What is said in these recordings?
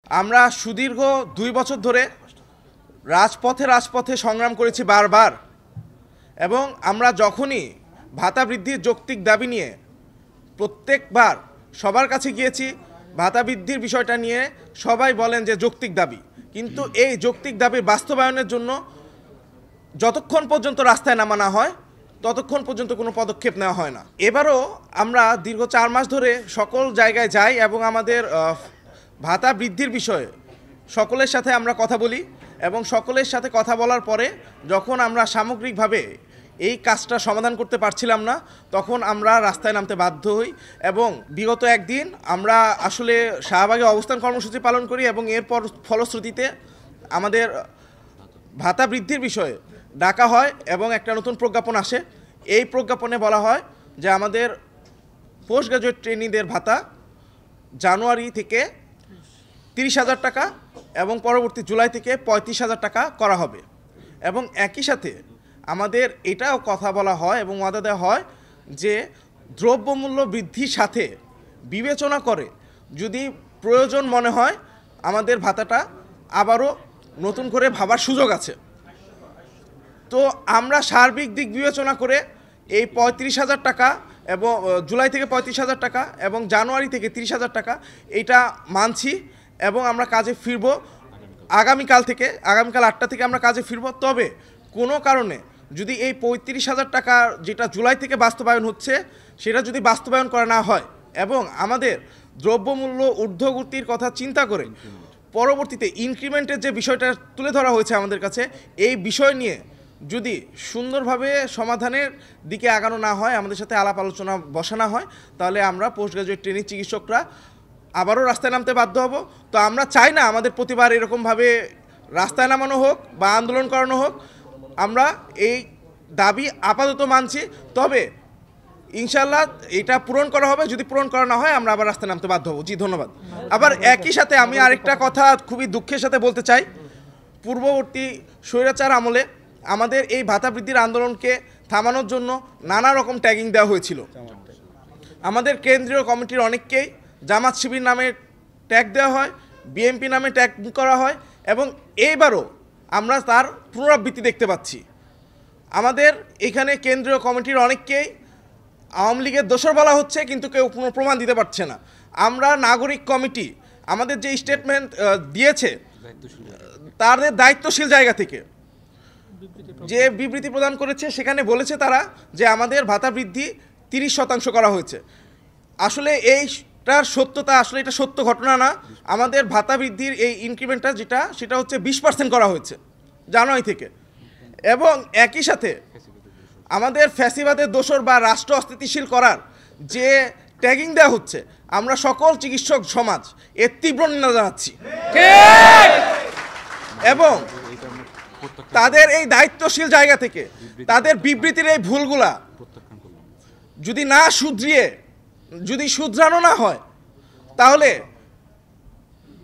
আমরা সুদীর্ঘ 2 বছর ধরে রাজপথে সংগ্রাম করেছি বারবার, এবং আমরা যখনই ভাতা বৃদ্ধির যৌক্তিক দাবি নিয়ে প্রত্যেকবার সবার কাছে গিয়েছি, ভাতা বৃদ্ধির বিষয়টা নিয়ে সবাই বলেন যে যৌক্তিক দাবি, কিন্তু এই যৌক্তিক দাবির বাস্তবায়নের জন্য যতক্ষণ পর্যন্ত রাস্তায় নামা না হয় ততক্ষণ পর্যন্ত কোনো পদক্ষেপ নেওয়া হয় না। এবারও আমরা দীর্ঘ 4 মাস ধরে সকল জায়গায় যাই এবং আমাদের ভাতা বৃদ্ধির বিষয়ে সকলের সাথে আমরা কথা বলি, এবং সকলের সাথে কথা বলার পরে যখন আমরা সামগ্রিকভাবে এই কাজটা সমাধান করতে পারছিলাম না, তখন আমরা রাস্তায় নামতে বাধ্য হই। এবং বিগত একদিন আমরা আসলে শাহবাগে অবস্থান কর্মসূচি পালন করি, এবং এরপর ফলশ্রুতিতে আমাদের ভাতা বৃদ্ধির বিষয়ে ডাকা হয় এবং একটা নতুন প্রজ্ঞাপন আসে। এই প্রজ্ঞাপনে বলা হয় যে আমাদের পোস্ট গ্রাজুয়েট ট্রেনিদের ভাতা জানুয়ারি থেকে 30,000 টাকা এবং পরবর্তী জুলাই থেকে 35,000 টাকা করা হবে। এবং একই সাথে আমাদের এটাও কথা বলা হয় এবং ওয়াদা দেওয়া হয় যে দ্রব্যমূল্য বৃদ্ধির সাথে বিবেচনা করে যদি প্রয়োজন মনে হয় আমাদের ভাতাটা আবারও নতুন করে ভাবার সুযোগ আছে। তো আমরা সার্বিক দিক বিবেচনা করে এই 35,000 টাকা এবং জুলাই থেকে 35,000 টাকা এবং জানুয়ারি থেকে 30,000 টাকা এইটা মানছি, এবং আমরা কাজে ফিরব আগামীকাল 8টা থেকে আমরা কাজে ফিরব। তবে কোনো কারণে যদি এই 35,000 টাকা যেটা জুলাই থেকে বাস্তবায়ন হচ্ছে সেটা যদি বাস্তবায়ন করা না হয়, এবং আমাদের দ্রব্যমূল্য ঊর্ধ্বগতির কথা চিন্তা করে পরবর্তীতে ইনক্রিমেন্টের যে বিষয়টা তুলে ধরা হয়েছে আমাদের কাছে, এই বিষয় নিয়ে যদি সুন্দরভাবে সমাধানের দিকে আগানো না হয়, আমাদের সাথে আলাপ আলোচনা বসানো হয়, তাহলে আমরা পোস্ট গ্রাজুয়েট ট্রেনিং চিকিৎসকরা আবারও রাস্তায় নামতে বাধ্য হব। তো আমরা চাই না আমাদের প্রতিবার এরকমভাবে রাস্তায় নামানো হোক বা আন্দোলন করানো হোক। আমরা এই দাবি আপাতত মানছি, তবে ইনশাল্লাহ এটা পূরণ করা হবে। যদি পূরণ করা না হয় আমরা আবার রাস্তায় নামতে বাধ্য হব। জি, ধন্যবাদ। আবার একই সাথে আমি আরেকটা কথা খুবই দুঃখের সাথে বলতে চাই, পূর্ববর্তী স্বৈরাচার আমলে আমাদের এই ভাতা বৃদ্ধির আন্দোলনকে থামানোর জন্য নানা রকম ট্যাগিং দেওয়া হয়েছিল। আমাদের কেন্দ্রীয় কমিটির অনেককেই জামাত শিবির নামে ট্যাগ দেওয়া হয়, বিএনপি নামে ট্যাগ করা হয়, এবং এইবারও আমরা তার পুনরাবৃত্তি দেখতে পাচ্ছি। আমাদের এখানে কেন্দ্রীয় কমিটির অনেককেই আওয়ামী লীগের দোসর বলা হচ্ছে, কিন্তু কেউ কোনো প্রমাণ দিতে পারছে না। আমরা নাগরিক কমিটি আমাদের যে স্টেটমেন্ট দিয়েছে তাদের দায়িত্বশীল জায়গা থেকে যে বিবৃতি প্রদান করেছে, সেখানে বলেছে তারা যে আমাদের ভাতা বৃদ্ধি 30% করা হয়েছে। আসলে এইটার সত্যতা, আসলে এটা সত্য ঘটনা না। আমাদের ভাতা বৃদ্ধির এই ইনক্রিমেন্টটা সেটা হচ্ছে 20% করা হয়েছে জানুয়ারি থেকে। এবং একই সাথে আমাদের ফ্যাসিবাদের দোসর বা রাষ্ট্র অস্থিতিশীল করার যে ট্যাগিং দেওয়া হচ্ছে, আমরা সকল চিকিৎসক সমাজ এর তীব্র নিন্দা জানাচ্ছি, এবং তাদের এই দায়িত্বশীল জায়গা থেকে তাদের বিবৃতির এই ভুলগুলা যদি শুধরানো না হয়, তাহলে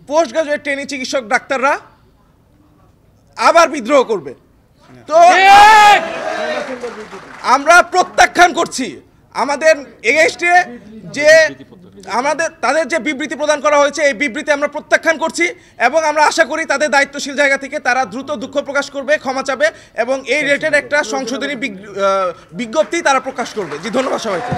পোস্ট গ্রাজুয়েট ট্রেনিং চিকিৎসক ডাক্তাররা আবার বিদ্রোহ করবে। তো আমরা প্রত্যাখ্যান করছি আমাদের এগেইনস্টে যে তাদের যে বিবৃতি প্রদান করা হয়েছে, এই বিবৃতি আমরা প্রত্যাখ্যান করছি, এবং আমরা আশা করি তাদের দায়িত্বশীল জায়গা থেকে তারা দ্রুত দুঃখ প্রকাশ করবে, ক্ষমা চাবে, এবং এই রেটের একটা সংশোধনী বিজ্ঞপ্তি তারা প্রকাশ করবে। জি, ধন্যবাদ সবাইকে।